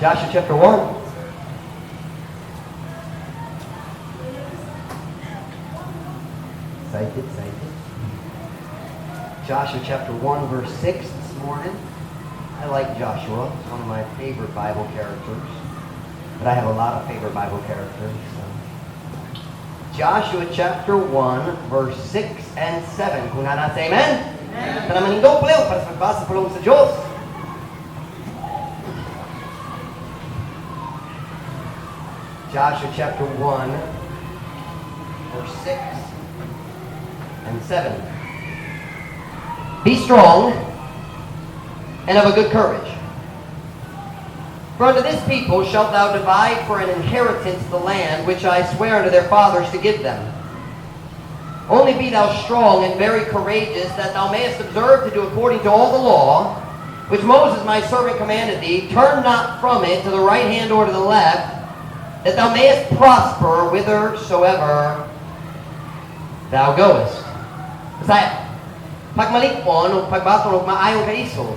Joshua chapter 1. Excited. Joshua chapter 1, verse 6 this morning. I like Joshua. It's one of my favorite Bible characters. But I have a lot of favorite Bible characters. So. Joshua chapter 1, verse 6 and 7. Kung nasa amen? Amen. Ito naman yung doble para sa magbasa pulong sa Diyos. Joshua chapter 1, verse 6 and 7. Be strong and of a good courage. For unto this people shalt thou divide for an inheritance the land which I swear unto their fathers to give them. Only be thou strong and very courageous, that thou mayest observe to do according to all the law, which Moses my servant commanded thee. Turn not from it to the right hand or to the left, that thou mayest prosper whithersoever thou goest. Kasi, pagmalikpon o pagbaton o maayong kaisog,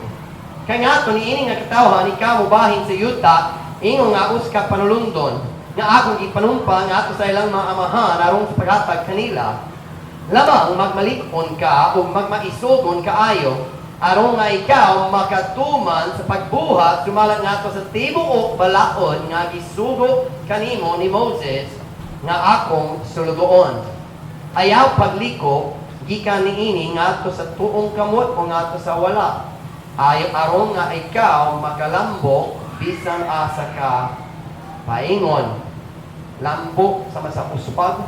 kaya nga ito niining nga katawhan, ikaw mubahin sa yuta, ingo nga uska panulundon, nga akong ipanumpa nga ato sa ilang mga amahan, arong sa paghatag kanila. Lamang magmalikpon ka o magmaisogon kaayo, arong nga ikaw makatuman sa pagbuhat, sumalat nga ito sa tibuok balaod, nga gisugo kanimo ni Moses, nga akong sulugoon. Ayaw pagliko, gikan niini ngadto sa tuong kamot o ngadto sa wala. Ayaw aron nga ikaw makalambok bisan asa ka paingon. Lambok sama sa uspag.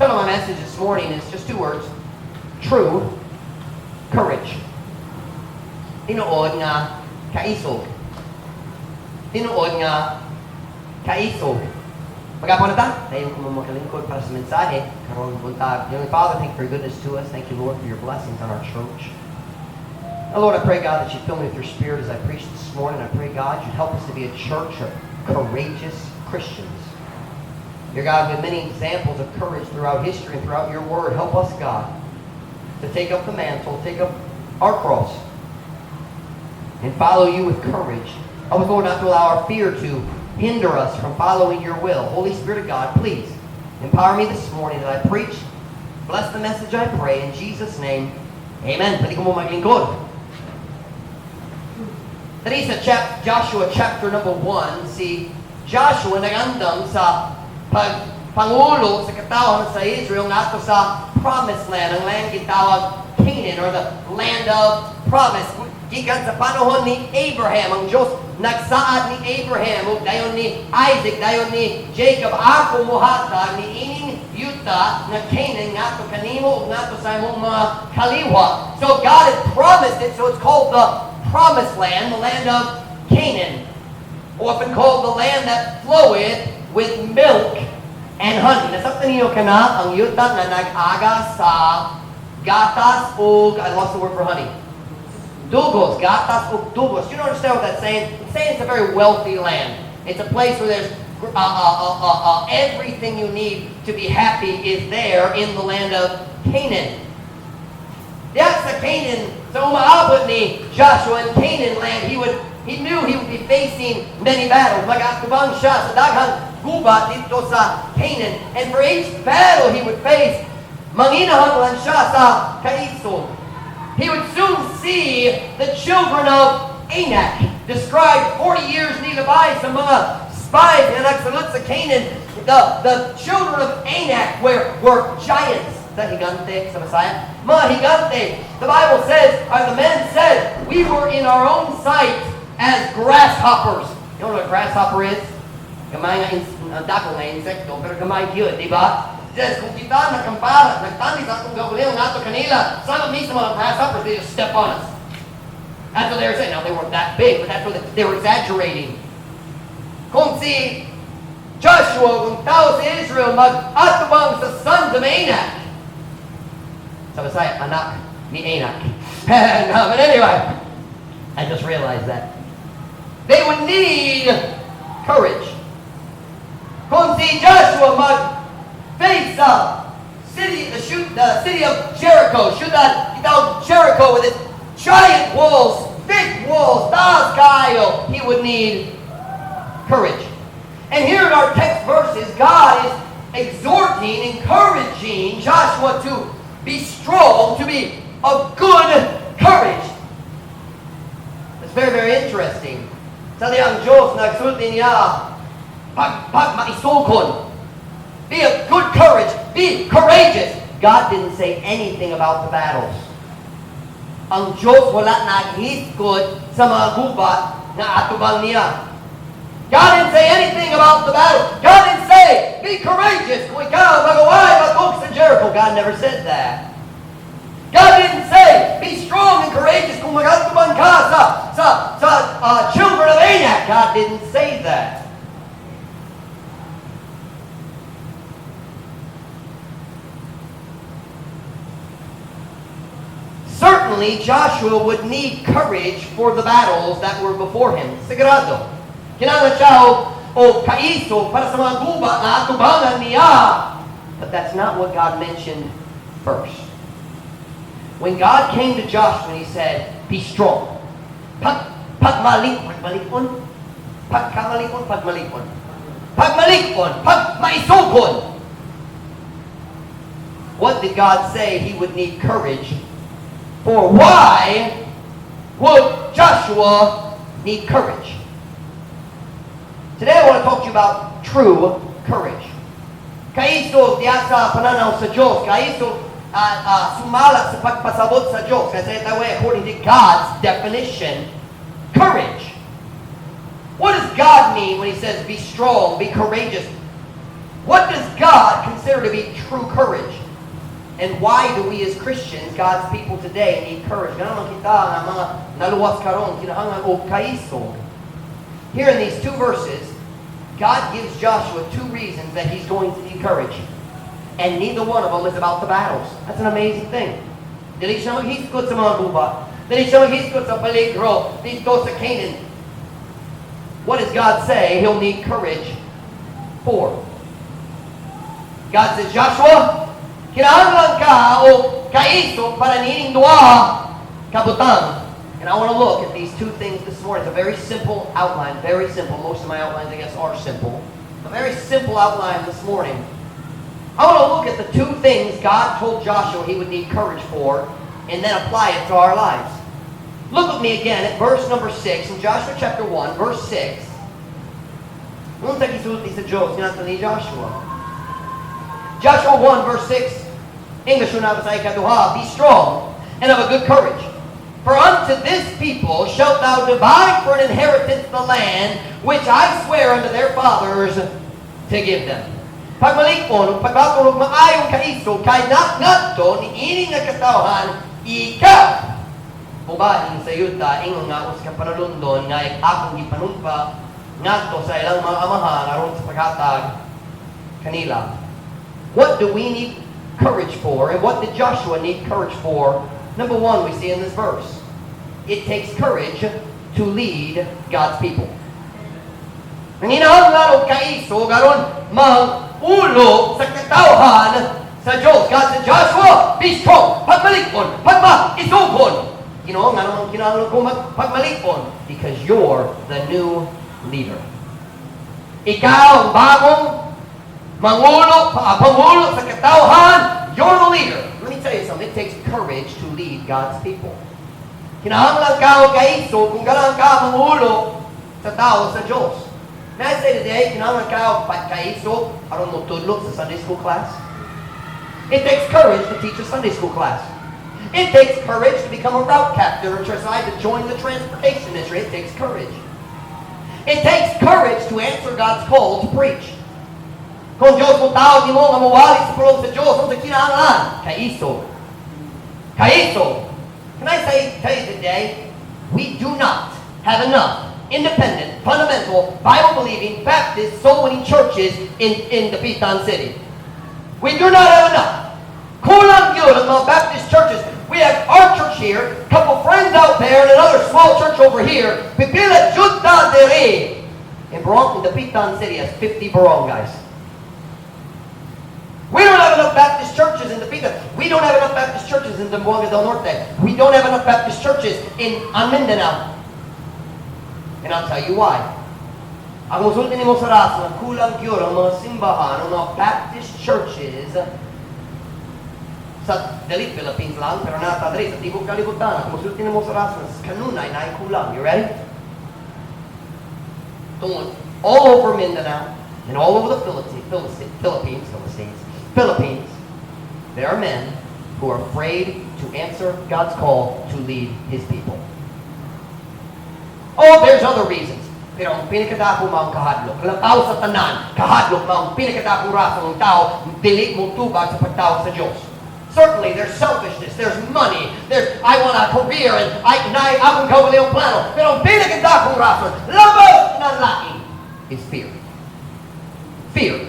So my message this morning is just two words: true courage. Tinuod nga kaisog. Tinuod nga kaisog. Magapon na ta? Tayo kung makalingkod para sa mensahe. Karoon buntag. Heavenly Father, thank you for your goodness to us. Thank you, Lord, for your blessings on our church. Now, Lord, I pray, God, that you fill me with your Spirit as I preach this morning. I pray, God, you'd help us to be a church of courageous Christians. Dear God, with many examples of courage throughout history and throughout your word, help us, God, to take up the mantle, take up our cross, and follow you with courage. Help us, Lord, not to allow our fear to hinder us from following your will. Holy Spirit of God, please empower me this morning that I preach. Bless the message, I pray. In Jesus' name, amen. Pwede ko mo maglingkod. Today sa Joshua chapter number 1, si Joshua nagandam sa pagpangulo sa katawan sa Israel nga ato sa promised land, ang land gitawag Canaan, or the land of promise. Gikan sa panahon ni Abraham, ang Diyos nagsaad ni Abraham, ug dayon ni Isaac, dayon ni Jacob, ako muhatag ni ining yuta na Canaan ngato kanimo ug ngato sa imong mga kaliwa. So God had promised it, so it's called the promised land, the land of Canaan, often called the land that floweth with milk and honey. Nasabtan niyo kana ang yuta nga nag-aga sa gatas ug, I lost the word for honey. Dugos, gatas ug dugos. You don't understand what that's saying? It's saying it's a very wealthy land. It's a place where there's everything you need to be happy is there in the land of Canaan. That's the Canaan. So umaabot ni Joshua in Canaan land, he knew he would be facing many battles. Mag-atubang siya sa daghang gubat dito sa Canaan. And for each battle he would face, manginahanglan siya sa kaisog. He would soon see the children of Anak, described 40 years nilabay sa mga spies na nagsulot sa Canaan. The children of Anak were giants. Sa higante sa Masaya? Mga higante. The Bible says, or the men said, we were in our own sight as grasshoppers. You know what a grasshopper is? Gamay nga dako nga insekto, pero gamay yun, di ba? Says, kung kita nagkampara, nagtandi sa atong gawin nga ito kanila, some of these mga grasshoppers, they just step on us. That's what they were saying. Now, they weren't that big, but that's what they were exaggerating. Kung si Joshua, kung tao si Israel, mag-atubang sa sons of Anak. Sa Masaya, anak ni Anak. No, but anyway, I just realized that. They would need courage. Kung si Joshua mag-face the city of Jericho, Jericho with its giant walls, big walls, Diyos, taas kayo, he would need courage. And here in our text verses, God is exhorting, encouraging Joshua to be strong, to be of good courage. It's very, very interesting. Sabi ang Diyos, nagsulti niya, pag maisukon, be of good courage, be courageous. God didn't say anything about the battles. Ang Diyos wala naghiskod sa mga gubat na atubang niya. God didn't say anything about the battle. God didn't say, be courageous. Kung ikaw magaway matug sa Jericho. God never said that. God didn't say, be strong and courageous kung magatubang ka sa children of Anak. God didn't say that. Certainly, Joshua would need courage for the battles that were before him. Sigurado. Kinahanglan siya o kaiso para sa mga gubat na atubangan niya. But that's not what God mentioned first. When God came to Joshua and he said, be strong. Pagmalikon. Pagmaisukon. What did God say he would need courage for? Why would Joshua need courage? Today I want to talk to you about true courage. Kaiso diya sa pananaw sa Diyos. Kaiso sumala sa pagpasabot sa Diyos. Kasi that way, according to God's definition, courage. What does God mean when he says be strong, be courageous? What does God consider to be true courage? And why do we as Christians, God's people today, need courage? Ganun kita nga mga naluwas karon, kinahanglan og kaiso. Here in these two verses, God gives Joshua two reasons that he's going to need courage. And neither one of them is about the battles. That's an amazing thing. Dili siya maghiskot sa mga gubat. Dili siya maghiskot sa peligro dito sa Canaan. What does God say he'll need courage for? God says, Joshua, kinahanglan ka o kaiso para nining duha kabutang. And I want to look at these two things this morning. It's a very simple outline. Very simple. Most of my outlines, I guess, are simple. A very simple outline this morning. I want to look at the two things God told Joshua he would need courage for and then apply it to our lives. Look with me again at verse number 6 in Joshua chapter 1, verse 6. Ano sa gisulti sa Diyos ni Joshua? Joshua 1, verse 6. English na sa ikaduha. Be strong and of a good courage. For unto this people shalt thou divide for an inheritance the land which I swear unto their fathers to give them. Pagmalikon, pagbaturog maayong kaiso, kay naknadto ni ining nga katawhan, ikaw. Ubahin sa yuta, ingon nga us ka panalundon, nga akong gipanumpa, ngadto sa ilang mga amahan, aron sa paghatag kanila. What do we need courage for? And what did Joshua need courage for? Number one, we see in this verse, it takes courage to lead God's people. Nanginahanglan og kaiso garon mag-ulo sa katawhan sa Diyos. God said, Joshua, be strong. Pagmalikon, pagmaisukon. You know, nga naman kinahanglan ko pagmalikon because you're the new leader. Ikaw ang bagong pangulo sa katawhan. You're the leader. Let me tell you something. It takes courage to lead God's people. Kinahanglan ka o kaiso kung galang ka mangulo sa tao sa Diyos. May I say today, kinahanglan ka o kaiso aron mo tudlok sa Sunday school class? It takes courage to teach a Sunday school class. It takes courage to become a route captain or decide to join the transportation industry. It takes courage. It takes courage to answer God's call to preach. Kung Diyos mo tao, di mo nga mawali sa pulong sa Diyos, ang sa kinahanglan, kaiso. Kaiso. Can I tell you today, we do not have enough independent, fundamental, Bible-believing, Baptist, soul-winning churches in the Pitan City. We do not have enough. Kulang yun ang mga Baptist churches. We have our church here, a couple friends out there, and another small church over here. Pipila Juta Dere. In the Pitan City has 50 barangays. We don't have enough Baptist churches in the Pita. We don't have enough Baptist churches in Zamboanga del Norte. We don't have enough Baptist churches in Mindanao. And I'll tell you why. Ang usultin mo sa raso, kulang yun ang mga simbahan, ang mga Baptist churches sa dalit Philippines lang, pero natadali sa tibok kalibutan. Ang usultin mo sa raso, kanunay na kulang. You ready? Tungod, all over Mindanao and all over the Philippines, there are men who are afraid to answer God's call to lead His people. Oh, there's other reasons. Pero ang pinakadako maong kahadlok. Walang tao sa tanan, kahadlok maong pinakadako raso ng tao, dili mo tubag sa pagtawag sa Diyos. Certainly, there's selfishness, there's money, there's, I want a career, and akong kawali ang plano. Pero ang pinakadakong raso, labas ng laking, is fear. Fear.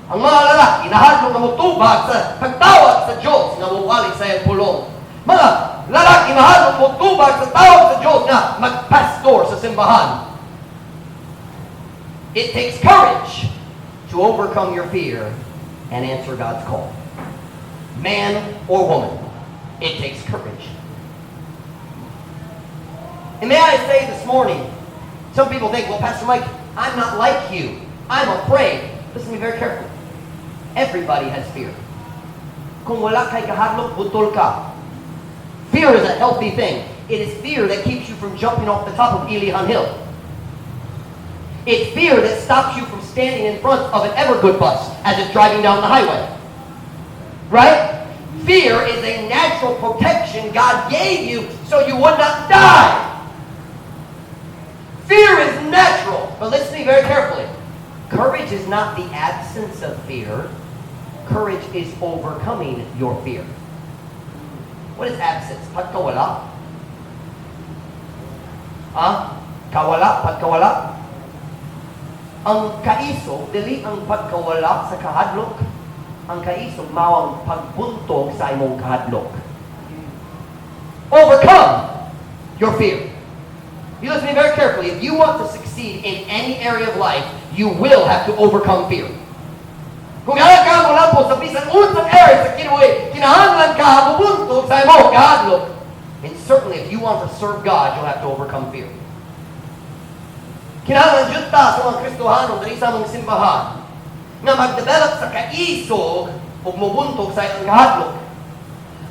Ang mga lalaki, nahadlok na mutubag sa pagtawag sa Diyos na mawali sa iyong pulong. Mga lalaki, nahadlok mutubag sa tawag sa Diyos na magpastor sa simbahan. It takes courage to overcome your fear and answer God's call. Man or woman, it takes courage. And may I say this morning, some people think, well, Pastor Mike, I'm not like you. I'm afraid. Listen to me very carefully. Everybody has fear. Kung wala kay kahadlok, butol ka. Fear is a healthy thing. It is fear that keeps you from jumping off the top of Ilihan Hill. It's fear that stops you from standing in front of an Evergood bus as it's driving down the highway. Right? Fear is a natural protection God gave you so you would not die. Fear is natural. But listen to me very carefully. Courage is not the absence of fear. Courage is overcoming your fear. What is absence? Pagkawala? Kawala? Pagkawala? Ang kaiso, dili ang pagkawala sa kahadlok. Ang kaiso, mawang pagbuntog sa imong kahadlok. Overcome your fear. You listen to me very carefully. If you want to succeed in any area of life, you will have to overcome fear. Kung ala ka mo lang po sa bisan unsang area sa kinuwi, kinahanglan ka mabuntog sa imong kahadlok. And certainly, if you want to serve God, you'll have to overcome fear. Kinahanglan jud ta sa mga Kristohano diri sa among simbahan na mag-develop sa kaisog ug mobuntog sa ilang kahadlok.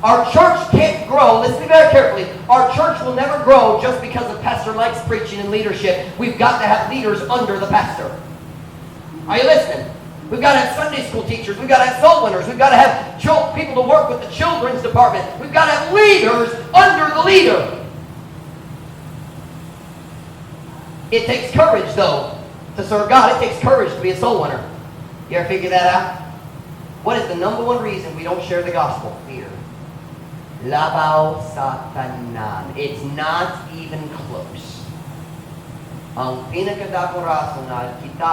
Our church can't grow, listen very carefully, our church will never grow just because of Pastor Mike's preaching and leadership. We've got to have leaders under the pastor. Are you listening? We've got to have Sunday school teachers, we've got to have soul winners, we've got to have people to work with the children's department, we've got to have leaders under the leader. It takes courage, though, to serve God. It takes courage to be a soul winner. You ever figure that out? What is the number one reason we don't share the gospel? Fear. Labaw sa tanan. It's not even close. Ang pinakadakong rason na kita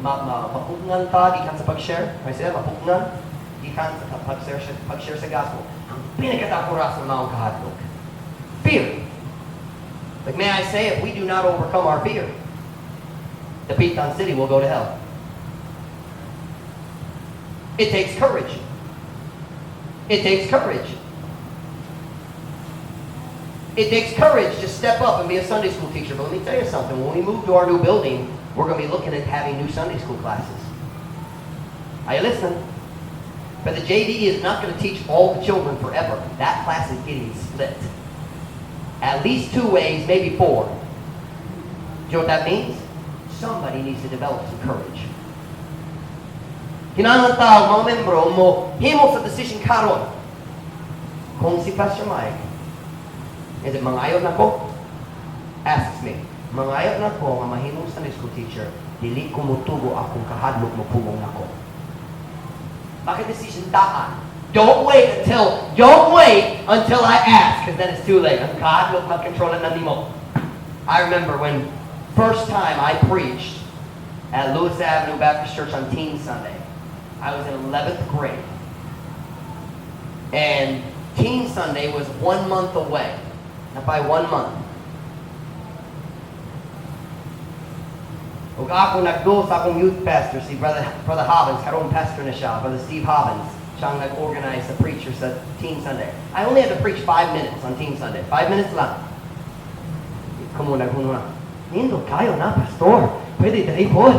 mapugnan ka, di kan sa pag-share. May sila, mapugnan, di kan sa pag-share sa gospel. Ang pinakadakong rason na ang kahadlok. Fear. Like, may I say, if we do not overcome our fear, the Pitan City will go to hell. It takes courage. It takes courage. It takes courage to step up and be a Sunday school teacher. But let me tell you something. When we move to our new building, we're going to be looking at having new Sunday school classes. Are you listening? But the JD is not going to teach all the children forever. That class is getting split. At least 2 ways, maybe 4. Do you know what that means? Somebody needs to develop some courage. Kinahanglan tao, mga membro, mo himo sa decision karon. Kung si Pastor Mike, is it mangayon na ko? Asks me, mangayon na ko nga mahimong Sunday school teacher, dili ko mutugo akong kahadlok mo pumong na ko. Bakit decision daan? Don't wait until I ask, because then it's too late. God will not control it anymore. I remember when first time I preached at Lewis Avenue Baptist Church on Teen Sunday. I was in 11th grade. And Teen Sunday was 1 month away. Not by 1 month. Ug ako nagdo sa akong youth pastor, si Brother Hobbins, karong pastor na siya, Brother Steve Hobbins. Siyang nag-organize the preacher sa Teen Sunday. I only had to preach 5 minutes on Teen Sunday. 5 minutes lang. Kumuna. Nindot kayo na, Pastor. Pwede dali po.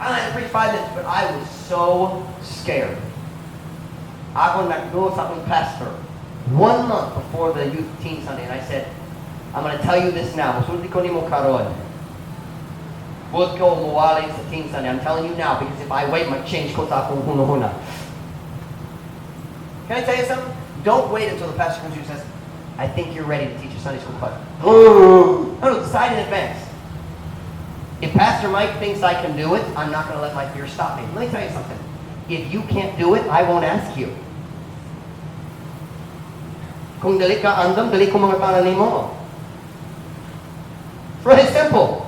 I only preached 5 minutes, but I was so scared. Ako nagdo sa akong pastor 1 month before the youth teen Sunday, and I said, I'm going to tell you this now. Musulti ko ni mo karon. Buot ko muwali sa teen Sunday. I'm telling you now, because if I wait, mag-change ko sa akong huna-huna. Can I tell you something? Don't wait until the pastor comes to you and says, I think you're ready to teach a Sunday school class. No, decide in advance. If Pastor Mike thinks I can do it, I'm not going to let my fear stop me. Let me tell you something. If you can't do it, I won't ask you. Kung dali ka andam, dali ko mga tanan mo. It's really simple.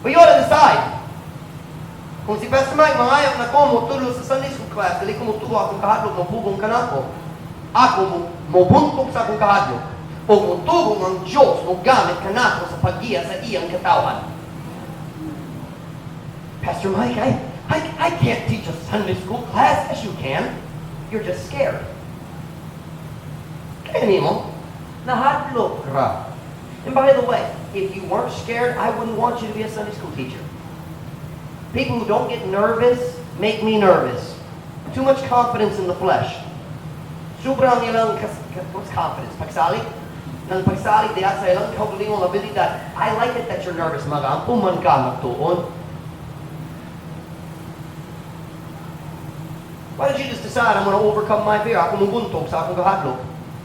But you ought to decide. Kung si Pastor Mike mangayap na ko mutulo sa Sunday school class, dali ko mutulo akong kahadlok, mabubong ka na ako. Ako mubuntog sa akong kahadlok. O mutubong ang Diyos, mugamit ka na ako sa paggiya sa iyang katawan. Pastor Mike, I can't teach a Sunday school class. Yes, you can. You're just scared. Kaya mo, nahadlok ra. And by the way, if you weren't scared, I wouldn't want you to be a Sunday school teacher. People who don't get nervous make me nervous. Too much confidence in the flesh. Sobrang nilang what's confidence? Pagsali? Nang pagsali, diya sa ilang kaugalingong abilidad. I like it that you're nervous. Mag-ampuman ka, magtuon. Why don't you just decide, I'm going to overcome my fear? Ako mubuntog sa akong kahadlok.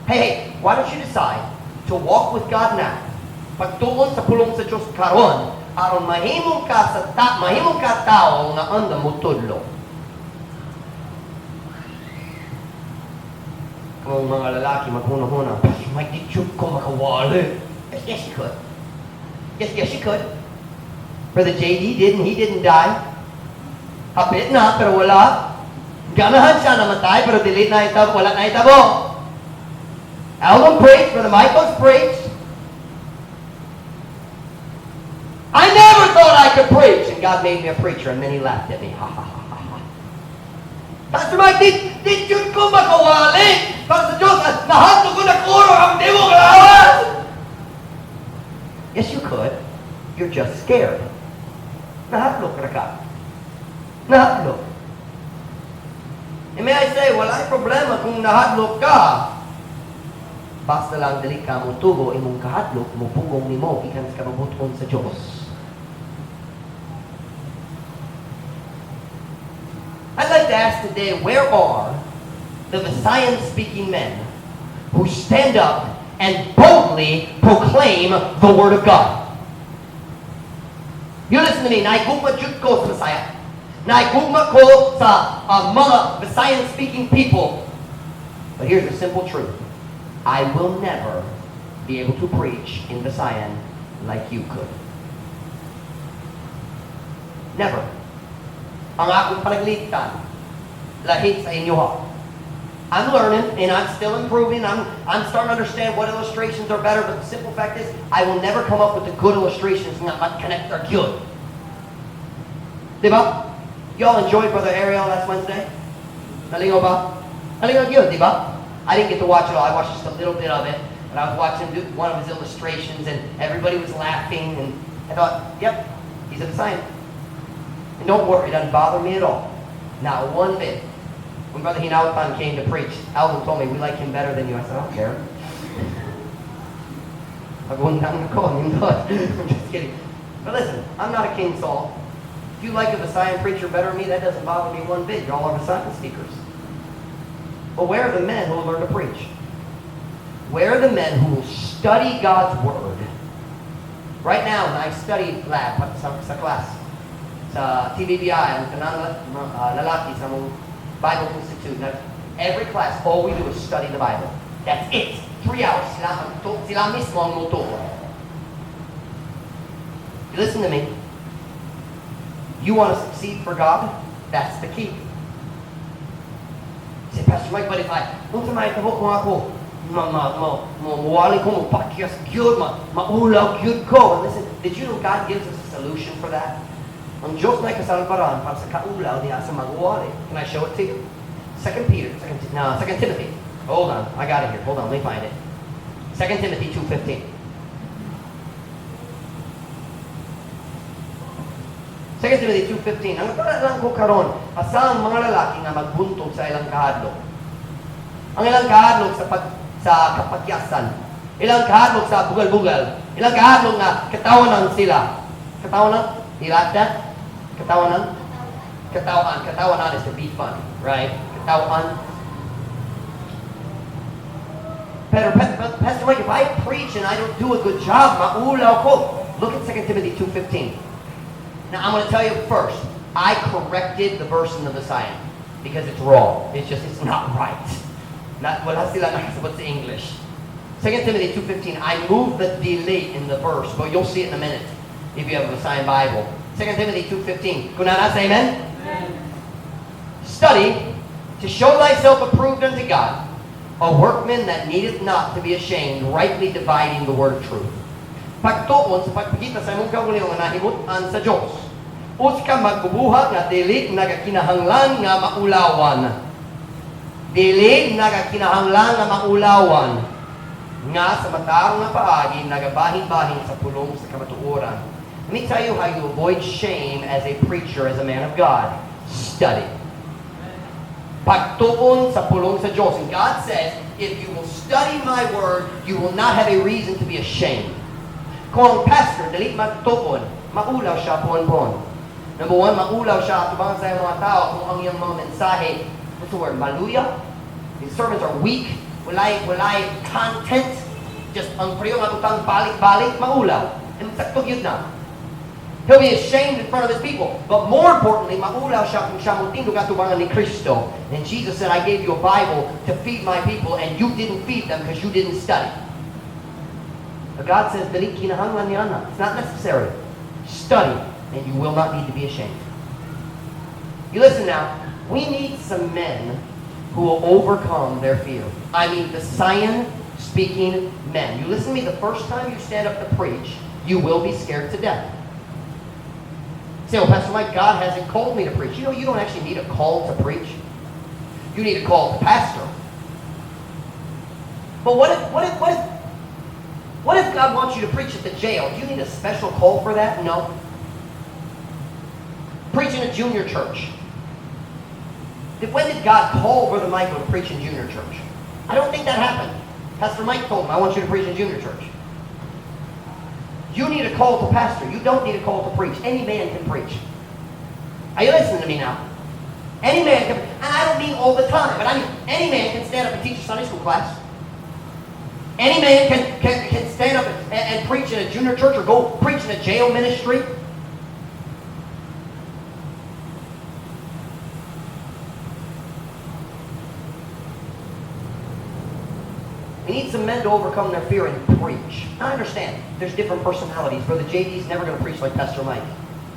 Hey, why don't you decide to walk with God now? Pagtuon sa pulong sa Diyos karon, aron mahimong ka tao nga anda mo tudlo. Kung mga lalaki maghuna-huna, Mike, did you ko makawali? Yes, you could. Yes, you could. Brother JD he didn't die. Hapit na, pero wala. Ganahan siya namatay, pero delete na itabo, wala na itabo. Alvin preached, Brother Michael's preached. I never thought I could preach, and God made me a preacher, and then He laughed at me. Ha ha ha ha ha. Pastor Mike, did you ko makawali? Para sa Diyos, nahanto ko na kuro ang di mo kalawan. Yes, you could. You're just scared. Nahatlok na ka. Nahatlok. And may I say, walang problema kung nahatlok ka. Basta lang dali ka mo tubo, imong kahatlok, mo pugong ni mo, ikan sa kababuton sa Diyos. I'd like to ask today, where are the Visayan-speaking men who stand up and boldly proclaim the Word of God? You listen to me. Naigugma jud ko sa Visaya. Naigugma ko sa mga Visayan-speaking people. But here's the simple truth. I will never be able to preach in Visayan like you could. Never. Ang akong panaglitan, lahit sa inyo ha. I'm learning and I'm still improving. I'm starting to understand what illustrations are better, but the simple fact is, I will never come up with the good illustrations nga mat-connect are good. Diba? Y'all enjoyed Brother Ariel last Wednesday? Nalingaw ba? Nalingaw yun, diba? I didn't get to watch it all. I watched just a little bit of it. But I was watching one of his illustrations and everybody was laughing and I thought, yep, he's a Visayan. And don't worry, it doesn't bother me at all. Not one bit. When Brother Hinautan came to preach, Alvin told me, we like him better than you. I said, I don't care. I'm just kidding. But listen, I'm not a King Saul. If you like a Visayan preacher better than me, that doesn't bother me one bit. You're all our Visayan speakers. But where are the men who will learn to preach? Where are the men who will study God's Word? Right now, in my study lab sa class, sa TBBI, ang kanang lalaki sa mong Bible Institute. Now, every class, all we do is study the Bible. That's it. 3 hours. Sila mismo ang muturo. You listen to me. You want to succeed for God? That's the key. Say, Pastor Mike, but if kung sa may kabok mo ako, mawali ko, mapakyas gyud, maulaw gyud ko. And listen, did you know God gives us a solution for that? Ang Diyos na kasalbaran para sa kaulaw diya sa magwali. Can I show it to you? 2 Timothy. Hold on, I got it here. Hold on, let me find it. 2 Timothy 2:15. 2 Timothy 2:15. Ang lang ko karon, asa ang mga lalaki nga magbuntog sa ilang kahadlok. Ang ilang kahadlok sa kapakyasan. Ilang kahadlok sa bugal-bugal. Ilang kahadlok nga katawanan sila. Katawanan? Hirata? Katawanan? Katawanan is to be fun, right? Katawan. Pero Pastor Mike, if I preach and I don't do a good job, maulaw ko. Look at 2 Timothy 2:15. Now I'm going to tell you first, I corrected the verse in the Messiah because it's wrong. It's not right. Wala sila nakasabot sa English. 2 Timothy 2:15, I moved the delay in the verse, but you'll see it in a minute if you have a Messiah Bible. 2 Timothy 2:15. Kung nasa, amen? Amen? Study to show thyself approved unto God, a workman that needeth not to be ashamed, rightly dividing the word of truth. Pagtuon sa pagpakita sa imong kaugalingon nga nahimutan sa Dios. Us ka magbubuhat nga dili nagakinahanglan nga maulawan. Dili nagakinahanglan nga maulawan. Nga sa mataong nga paagi nagabahin-bahin sa pulong sa kamatuoran. Let me tell you how you avoid shame as a preacher, as a man of God. Study. Pagtuon sa pulong sa Diyos. And God says, if you will study my word, you will not have a reason to be ashamed. Kung ang pastor, dali magtuon, maulaw siya puon-puon. Number one, maulaw siya tubang sa mga tao kung ang iyang mga mensahe, what's the word, maluya? These sermons are weak, walay content, just ang priyo nga utang balik-balik, maulaw. And saktog yun na. He'll be ashamed in front of his people. But more importantly, maulaw siya kung siya mong tindog atubangan ni Kristo. And Jesus said, I gave you a Bible to feed my people, and you didn't feed them because you didn't study. But God says, dali kinahanglan niya na. It's not necessary. Study, and you will not need to be ashamed. You listen now. We need some men who will overcome their fear. I mean, the Zion-speaking men. You listen to me, the first time you stand up to preach, you will be scared to death. You say, well, Pastor Mike, God hasn't called me to preach. You know, you don't actually need a call to preach. You need a call to pastor. But what if God wants you to preach at the jail? Do you need a special call for that? No. Preach in a junior church. When did God call Brother Michael to preach in junior church? I don't think that happened. Pastor Mike told him, I want you to preach in junior church. You need a call to pastor. You don't need a call to preach. Any man can preach. Are you listening to me now? Any man can, and I don't mean all the time, but I mean any man can stand up and teach a Sunday school class. Any man can stand up and preach in a junior church or go preach in a jail ministry. We need some men to overcome their fear and preach. I understand. There's different personalities. Brother JD's never going to preach like Pastor Mike,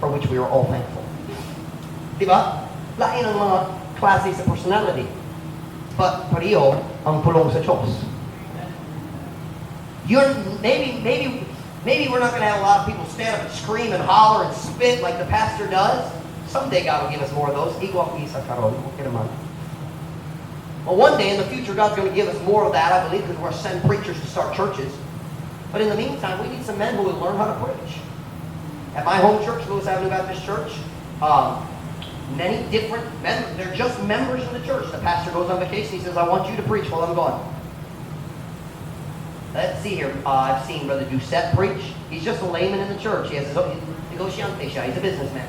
for which we are all thankful. Diba? Lain ang mga klase sa personality. But pareho ang pulong sa Diyos. Maybe we're not going to have a lot of people stand up and scream and holler and spit like the pastor does. Someday God will give us more of those. Igual isa karon. Okay naman. Well, one day in the future, God's going to give us more of that, I believe, because we're going to send preachers to start churches. But in the meantime, we need some men who will learn how to preach. At my home church, Lewis Avenue Baptist Church, many different men, they're just members of the church. The pastor goes on vacation, he says, I want you to preach while I'm gone. Let's see here. I've seen Brother Doucette preach. He's just a layman in the church. He has his own negotiante. He's a businessman.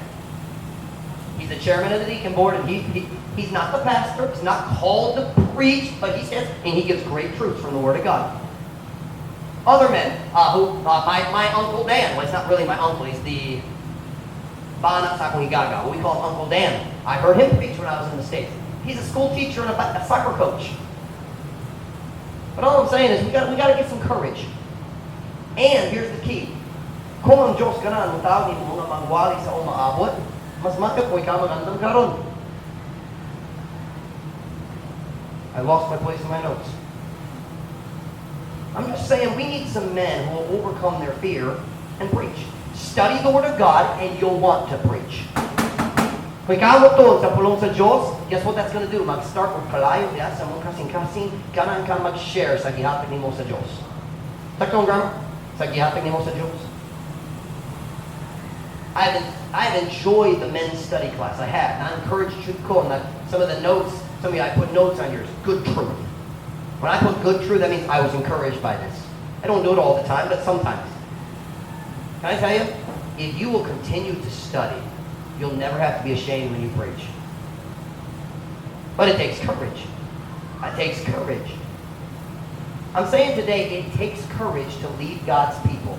He's the chairman of the deacon board, and he's not the pastor. He's not called to preach, but he stands and he gives great truths from the Word of God. Other men, my Uncle Dan, well, it's not really my uncle, he's the Bana Sakong Igaga, what we call Uncle Dan. I heard him preach when I was in the States. He's a school teacher and a soccer coach. But all I'm saying is we got to get some courage. And here's the key. Kung ang Diyos ka na, ang tawag mo mga magwali sa umaabot, mas maka kung ikaw magandang karon. I lost my place in my notes. I'm just saying we need some men who will overcome their fear and preach. Study the Word of God and you'll want to preach. Kung ikaw mo to sa pulong sa Diyos, guess what that's going to do? Mag-start with kalayo niya sa mong kasing-kasing, kanan ka mag-share sa gihatag nimo sa Diyos. Saktong grammar? Sa gihatag nimo sa Diyos. I've enjoyed the men's study class. I have. And I encourage you to go. And some of the notes, some of you, I put notes on yours. Good truth. When I put good truth, that means I was encouraged by this. I don't do it all the time, but sometimes. Can I tell you? If you will continue to study, you'll never have to be ashamed when you preach. But it takes courage. It takes courage. I'm saying today, it takes courage to lead God's people.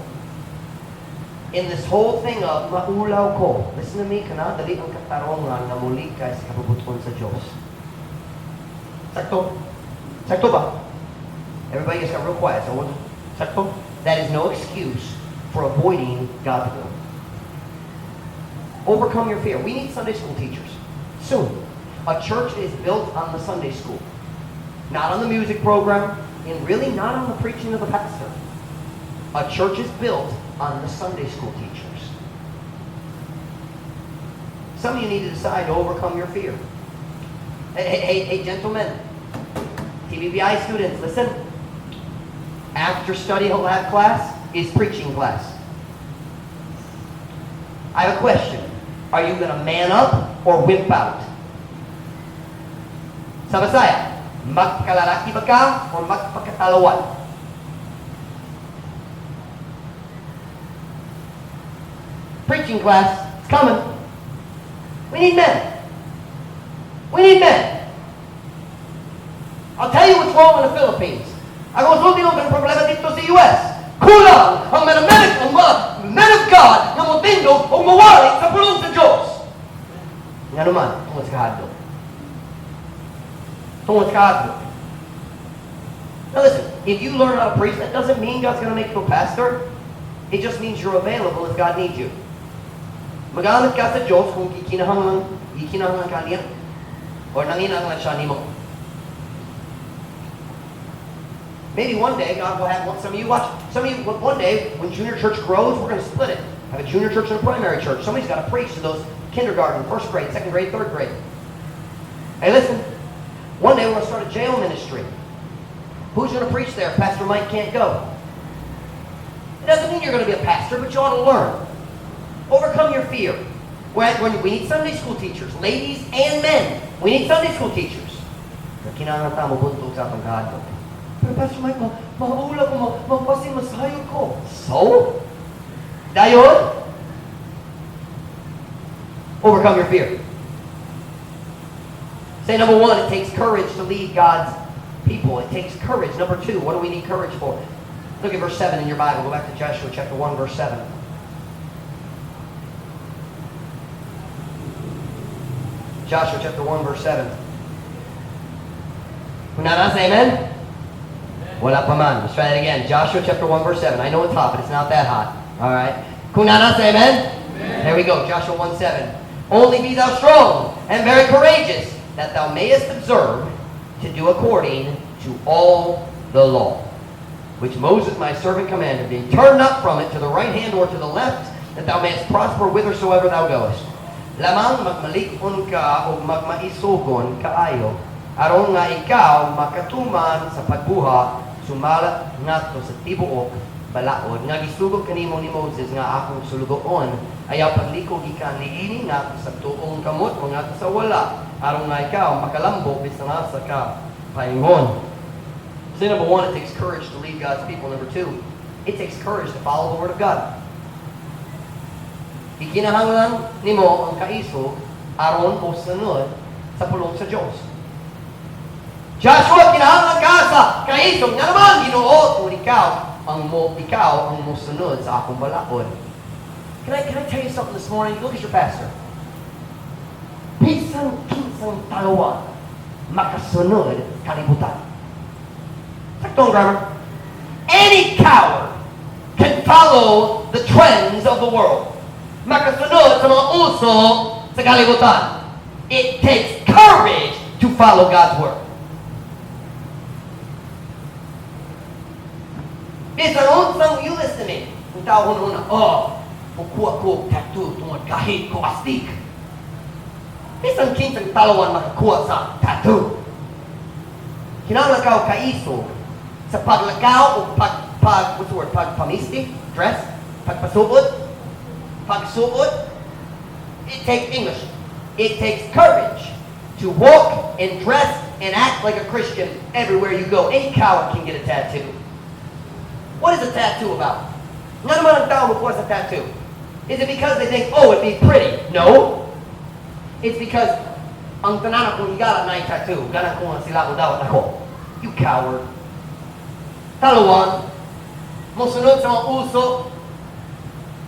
In this whole thing of maulaw ko, listen to me, kana dali ang katarungan na muli ka sa kabubuton sa Diyos. Sakto? Sakto ba? Everybody just got real quiet. So, sakto? That is no excuse for avoiding God's will. Overcome your fear. We need Sunday school teachers. Soon. A church is built on the Sunday school. Not on the music program, and really not on the preaching of the pastor. A church is built on the Sunday school teachers. Some of you need to decide to overcome your fear. Hey, gentlemen, TBBI students, listen. After study lab class is preaching class. I have a question. Are you going to man up or wimp out? Sama saya, magkalalaki ba ka o magpakatalawan? Preaching class is coming. We need men. We need men. I'll tell you what's wrong in the Philippines. Ako sulti ng problema dito sa US. Kulang ang mga men of God na mutindog o mawali sa pulong sa Diyos. Nga naman, tungkol sa kahadlo. Tungkol sa kahadlo. Now listen, if you learn how to preach, that doesn't mean God's going to make you a pastor. It just means you're available if God needs you. Magamit ka sa Diyos kung ikinahanglan ka niya or nanginahanglan siya ni mo. Maybe one day God will have some of you watch. Some of you, one day, when junior church grows, we're going to split it. Have a junior church and a primary church. Somebody's got to preach to those kindergarten, first grade, second grade, third grade. Hey, listen. One day we're going to start a jail ministry. Who's going to preach there if Pastor Mike can't go? It doesn't mean you're going to be a pastor, but you ought to learn. Overcome your fear. We need Sunday school teachers, ladies and men. We need Sunday school teachers. Kinahanglan ta mo buntog sa atong kahadlok. Pero Pastor Mike, maula ko, magpasin masayod ko. So? Dayon? Overcome your fear. Say number one, it takes courage to lead God's people. It takes courage. Number two, what do we need courage for? Look at verse 7 in your Bible. Go back to Joshua chapter 1, verse 7. Joshua chapter 1, verse 7. Kunana, say amen? Wala pa man. Let's try that again. Joshua chapter 1, verse 7. I know it's hot, but it's not that hot. Alright. Kunana, say amen? Amen? There we go. Joshua 1, 7. Only be thou strong and very courageous, that thou mayest observe to do according to all the law, which Moses my servant commanded thee. Turn not from it to the right hand or to the left, that thou mayest prosper whithersoever thou goest. Lamang magmalikon ka o magmaisugon kaayo, aron nga ikaw makatuman sa pagbuha, sumala ngadto sa tibuok balaod. Nga gisugod kanimo ni Moses nga akong sulugoon, ayaw pagliko gikan niini ngadto sa tuong kamot o ngadto sa wala, aron nga ikaw makalambok bisan sa ka paingon. So number one, it takes courage to lead God's people. Number two, it takes courage to follow the Word of God. Ikinahanglan nimo ang kaisog aron o sunod sa pulong sa Diyos. Joshua, kinahanglan ka sa kaisog nga naman Ginoo kung ikaw ang musunod sa akong balaod. Can I tell you something this morning? Look at your pastor. Bisan kinsang talawa makasunod kalibutan. Saktong grammar. Any coward can follow the trends of the world. Makasunod sa mga uso sa kalibutan. It takes courage to follow God's word. Bisan unsang you listen to me. Kung tao una, pukuha ko tattoo tungod kahit ko astig. Bisan kinsang talawan makakuha sa tattoo. Kinahanglan ka kaiso sa paglakaw o pagpamisti, dress, pagpasubot, magsuot. It takes English. It takes courage to walk and dress and act like a Christian everywhere you go. Any coward can get a tattoo. What is a tattoo about? None of them tao what's a tattoo. Is it because they think, oh, it'd be pretty? No. It's because ang tanan ko higala na tattoo. Ganan ko sila ko daw ako. You coward. Talawan. Mosunod sa mga uso.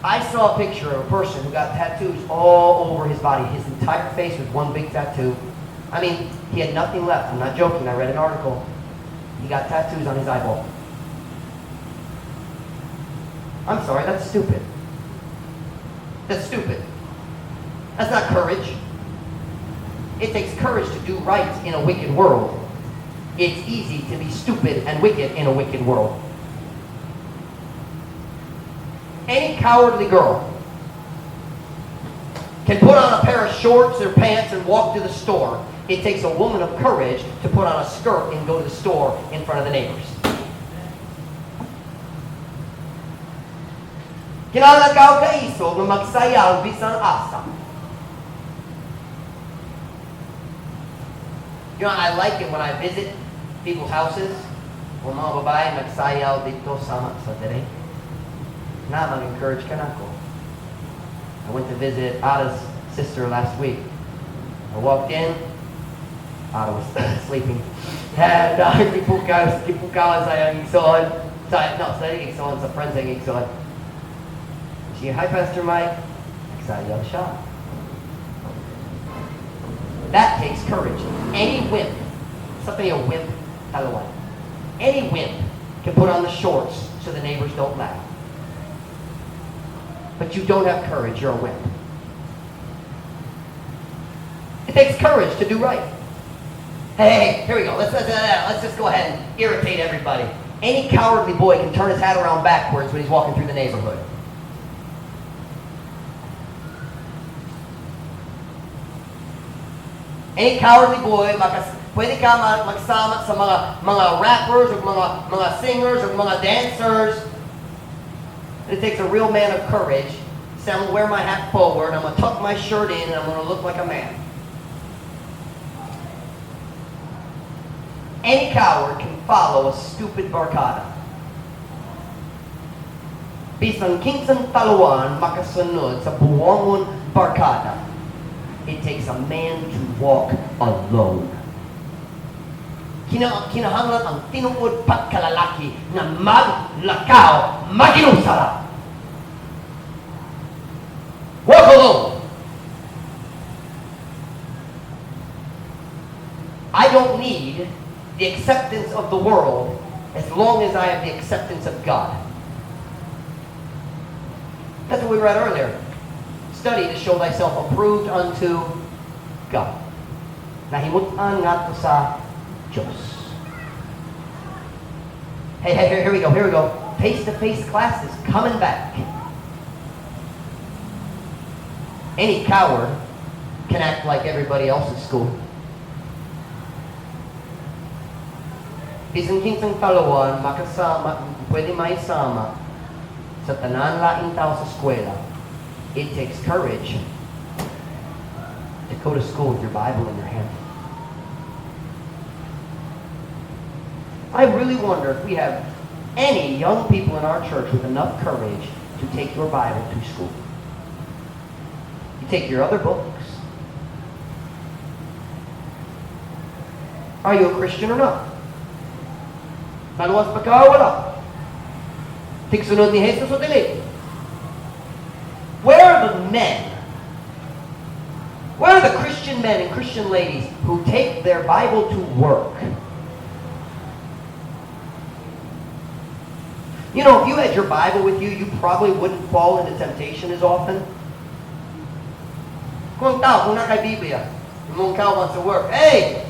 I saw a picture of a person who got tattoos all over his body. His entire face was one big tattoo. I mean, he had nothing left. I'm not joking. I read an article. He got tattoos on his eyeball. I'm sorry, that's stupid. That's stupid. That's not courage. It takes courage to do right in a wicked world. It's easy to be stupid and wicked in a wicked world. Any cowardly girl can put on a pair of shorts or pants and walk to the store. It takes a woman of courage to put on a skirt and go to the store in front of the neighbors. Kinalagaw ka iso na magsayaw bisan asa. You know, I like it when I visit people's houses. Kung mga babae nagsayaw dito sama sa dere. Na mag-encourage ka na ako. I went to visit Ada's sister last week. I walked in. Ada was sleeping. And kipukawan sa yung igsoon. No, sa yung igsoon, sa friends yung igsoon. She, hi Pastor Mike. Nagsayaw siya. That takes courage. Any wimp, something a wimp, talawan. Any wimp can put on the shorts so the neighbors don't laugh. But you don't have courage, you're a wimp. It takes courage to do right. Hey, here we go. Let's just go ahead and irritate everybody. Any cowardly boy can turn his hat around backwards when he's walking through the neighborhood. Any cowardly boy, pwede ka magsama sa mga rappers or mga singers or mga dancers. It takes a real man of courage. Say, I'm going to wear my hat forward, I'm going to tuck my shirt in, and I'm going to look like a man. Any coward can follow a stupid barkada. Bisan kinsan talawan makasunod sa buwangon barkada. It takes a man to walk alone. Kinahanglan ang tinuod pagkalalaki na maglakaw, maginusara. Walk alone. I don't need the acceptance of the world as long as I have the acceptance of God. That's what we read earlier. Study to show thyself approved unto God. Nahimutan nga to sa Diyos. Hey, here we go. Face-to-face classes coming back. Any coward can act like everybody else at school. Bisan kinsang talawan, pwede maisama sa tanan laing tao sa eskwela. It takes courage to go to school with your Bible in your hand. I really wonder if we have any young people in our church with enough courage to take your Bible to school. You take your other books. Are you a Christian or not? Naluwas pa ka, wala. Tigsunod ni Jesus o dili? Where are the men? Where are the Christian men and Christian ladies who take their Bible to work? You know, if you had your Bible with you, you probably wouldn't fall into temptation as often. Kung tao, kung naka-Biblia, yung ka wants to work. Hey!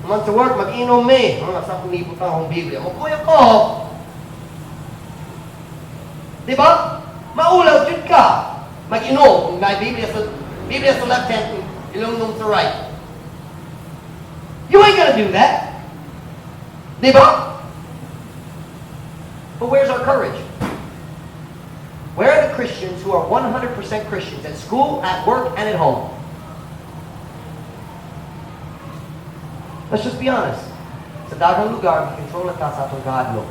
Wants to work, mag-inom me. Nasa kung libot akong Biblia. Magkuya ko. Diba? Maulaw dyan ka. Mag-inom. Kung Biblia sa left hand, ilong sa right. You ain't gonna do that. Diba? But where's our courage? Where are the Christians who are 100% Christians at school, at work, and at home. Let's just be honest. Sa dagang lugar, control na ta sa atong kahadlok.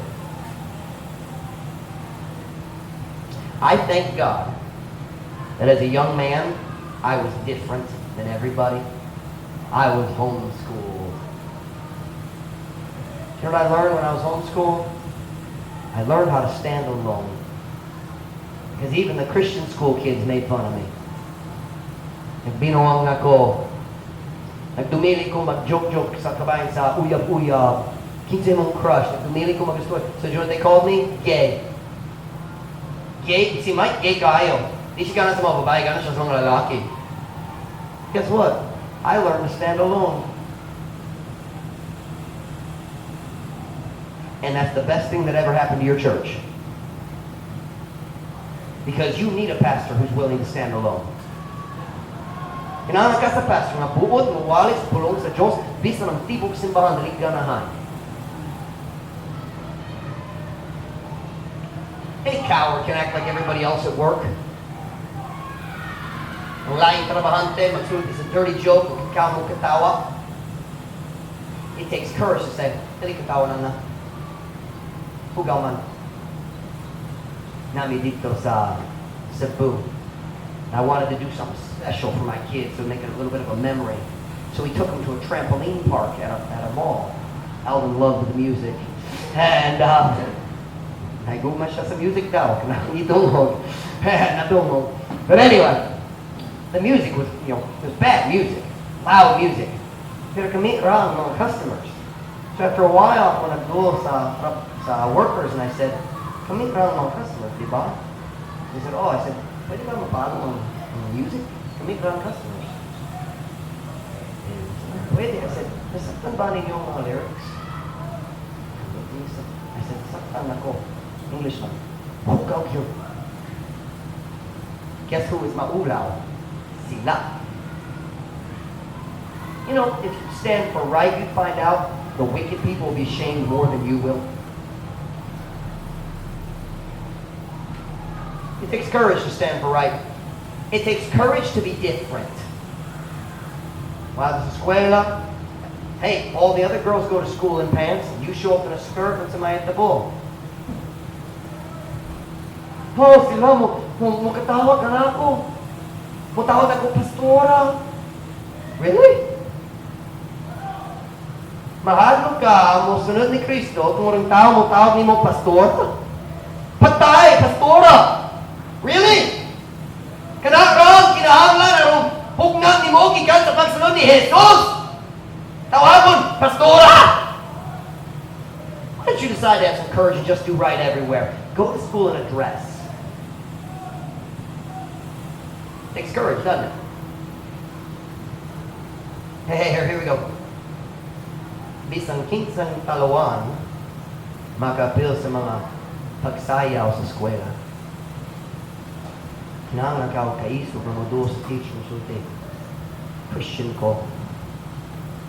I thank God that as a young man, I was different than everybody. I was homeschooled. You know what I learned when I was homeschooled? I learned how to stand alone. Because even the Christian school kids made fun of me. Nagbinoang ako. Nagdumili ko mag-joke-joke sa kabayan sa uyab-uyab. Kinsa mong crush. Nagdumili ko mag-story. So you know what they called me? Gay. Gay? Si Mike, gay kayo. Di siya gana sa mga babae, gana siya sa mga lalaki. Guess what? I learned to stand alone. And that's the best thing that ever happened to your church. Because you need a pastor who's willing to stand alone. Kailangan ka sa pastor na buod, mawalis, pulong sa Diyos, bisa ng tibok simbahan, dali ganahan. Any coward can act like everybody else at work. Ang laing trabahante, magsulti sa dirty joke, ikaw mo katawa. It takes courage to say, dali katawa na na. Hugaw man. Nami dito sa Cebu. I wanted to do something special for my kids to make it a little bit of a memory. So we took them to a trampoline park at a mall. Alvin loved the music. And naguma siya sa music daw. Nadungog. But anyway, the music was, it was bad music. Loud music. Pero kami around mga customers. So after a while, when I go sa workers and I said, kami around mga customers, di ba? They said, oh, I said, pwede ba mapalo ng music? Kami around customers. And pwede. I said, nasaktan ba ninyo ang mga lyrics? I said, saktan ako. English lang. Hugaw yun. Guess who is maulaw? Sila. You know, if you stand for right, you find out the wicked people will be shamed more than you will. It takes courage to stand for right. It takes courage to be different. While sa eskwela, hey, all the other girls go to school in pants, and you show up in a skirt and somebody at the ball. Oh, sila mo katawag ka na ako. Mutawag ako pastora. Really? Mahadlok ka, mo sunod ni Kristo, tumurang tao mo tawag ni mo pastor? Patay, pastora! Really? Kanakaroon, kinahanglan, anong hugnang ni mo, gikan sa pagsunod ni Jesus? Tawagon, pastora! Why don't you decide to have some courage and just do right everywhere? Go to school in a dress. Takes courage, doesn't it? Hey, here we go. Bisang kinsang talawan, makapil sa mga pagsayaw sa eskwela. Kinahanglan ka kaiso na moduo sa teacher sulti. Christian ko.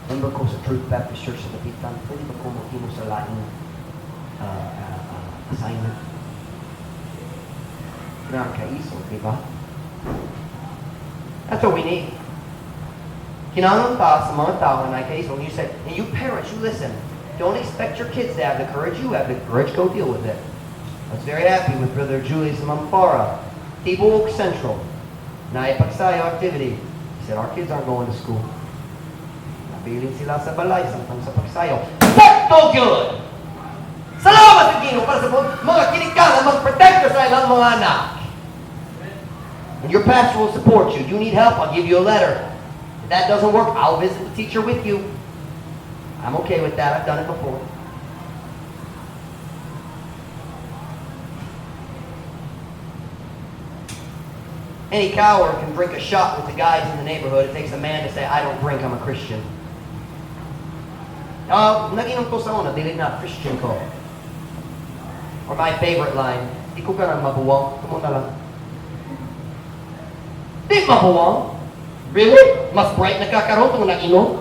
Member ko sa Truth Baptist Church sa Kapitan. Pwede ba ko makimo sa laing assignment? Kinahanglan kaiso, di ba? That's what we need. Kinahanglan pa sa mga tao na kaiso. And you say, and you parents, you listen. Don't expect your kids to have the courage you have. The courage, go deal with it. I was very happy with Brother Julius Mampara. Tibok Central. Naipagsayo activity. He said, our kids aren't going to school. Nabiling sila sa balay samtang sa pagsayo. Sakto good! Salamat sa Ginoo para sa mga kinikalan magprotekta sa ilang mga anak. And your pastor will support you. You need help, I'll give you a letter. If that doesn't work, I'll visit the teacher with you. I'm okay with that. I've done it before. Any coward can drink a shot with the guys in the neighborhood. It takes a man to say, I don't drink, I'm a Christian. Naginom ko sa una, dili na Christian ko. Or my favorite line, di ko ka nang mabuwang, tumunta lang. Di mabuwang? Really? Mas bright na kakaroon kung nag-inom?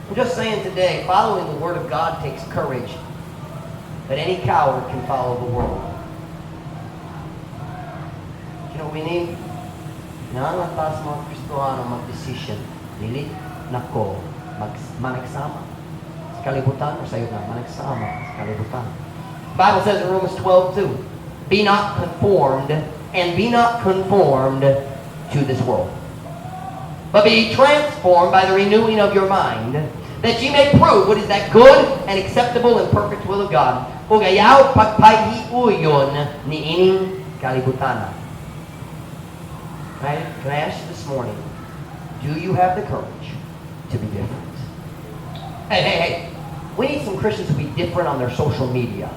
I'm just saying today, following the Word of God takes courage. But any coward can follow the world. You know what we need? Nangatas mga Kristohano mag-decision. Dili, nako, managsama. Sa kalibutan, or sa'yo na, managsama sa kalibutan. The Bible says in Romans 12:2, be not conformed, and be not conformed to this world, but be transformed by the renewing of your mind, that ye may prove what is that good and acceptable and perfect will of God. Ug ayaw pagpahiuyon ni ining kalibutan. Right? Can I ask you this morning, do you have the courage to be different? Hey. We need some Christians to be different on their social media.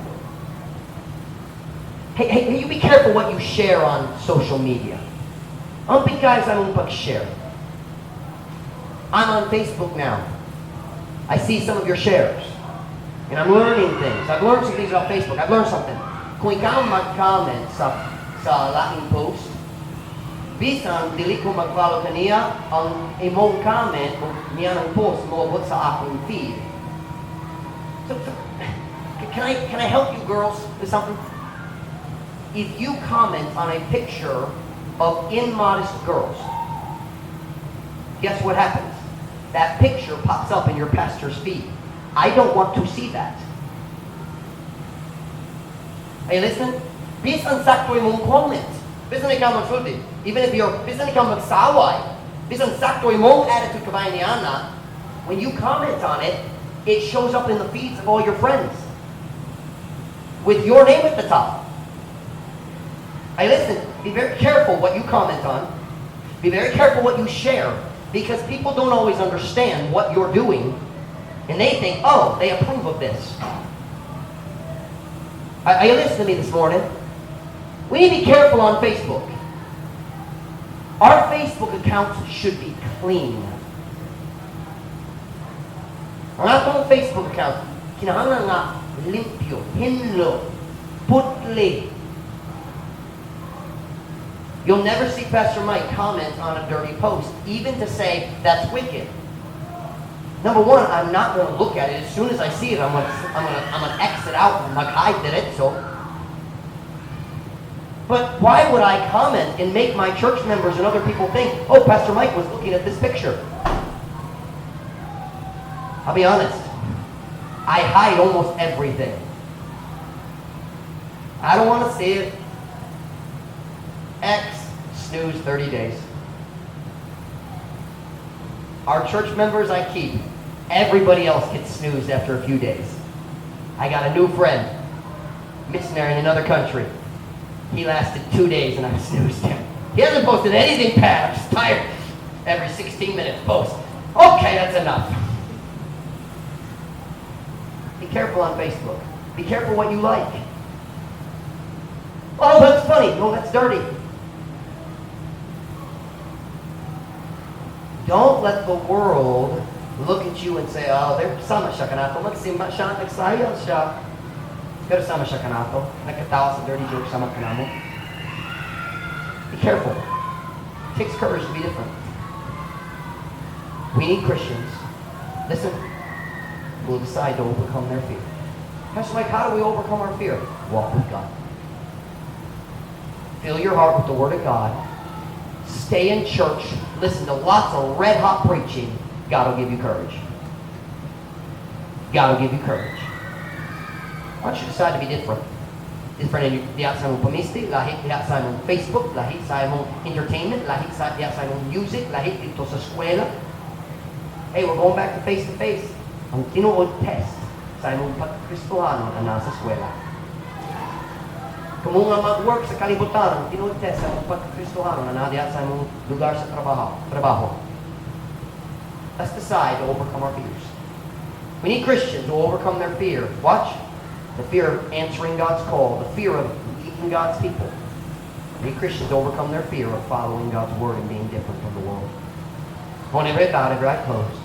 Hey, you be careful what you share on social media. Ang big guys I'm pag-share. I'm on Facebook now. I see some of your shares. And I'm learning things. I've learned some things about Facebook. I've learned something. Kung ikaw mag-comment sa laking post, bisan dili ko mag-follow kaniya, ang imong comment o niya ng post moabot sa akong feed. So, can I help you girls with something? If you comment on a picture of immodest girls, guess what happens? That picture pops up in your pastor's feed. I don't want to see that. Hey, listen. Bisan sakto imong comment. Bisan ikaw magsulti. Even if you're, bisan ikaw magsaway. Bisan sakto imong attitude kabay ni Ana. When you comment on it, it shows up in the feeds of all your friends. With your name at the top. Hey, listen. Be very careful what you comment on. Be very careful what you share. Because people don't always understand what you're doing. And they think, oh, they approve of this. Are you listening to me this morning? We need to be careful on Facebook. Our Facebook accounts should be clean. Ang atong Facebook account, kinahanglan nga limpyo, hinlo, putli. You'll never see Pastor Mike comment on a dirty post, even to say that's wicked. Number one, I'm not going to look at it. As soon as I see it, I'm going to exit out and mag-hide it. So, but why would I comment and make my church members and other people think, oh, Pastor Mike was looking at this picture? I'll be honest. I hide almost everything. I don't want to see it. X, snooze 30 days. Our church members I keep. Everybody else gets snoozed after a few days. I got a new friend, missionary in another country. He lasted 2 days and I snoozed him. He hasn't posted anything bad. I'm just tired. Every 16 minutes post. Okay, that's enough. Be careful on Facebook. Be careful what you like. Oh, that's funny. No, that's dirty. Don't let the world look at you and say, oh, they're sama siya kanato. Magsimba siya, nagsayal siya. Pero sama siya kanato. Nagkatawa sa dirty joke sama kanamo. Be careful. It takes courage to be different. We need Christians. Listen, who will decide to overcome their fear. Pastor Mike, how do we overcome our fear? Walk with God. Fill your heart with the Word of God. Stay in church. Listen to lots of red-hot preaching. God will give you courage. God will give you courage. Why don't you decide to be different? Different in diya sa mong pamisti, lahit diya sa mong Facebook, lahit sa mong entertainment, lahit sa diya sa mong music, lahit dito sa eskwela. Hey, we're going back to face-to-face. Ang tinuod test sa mong pagkristohano na nasa eskwela. Kung nga mag-work sa kalibutan, ang tinuod test sa mong pagkristohano na nadiya sa mong lugar sa trabaho. Let's decide to overcome our fears. We need Christians to overcome their fear. Watch. The fear of answering God's call. The fear of leading God's people. We need Christians to overcome their fear of following God's word and being different from the world. On every thought, every eye closed.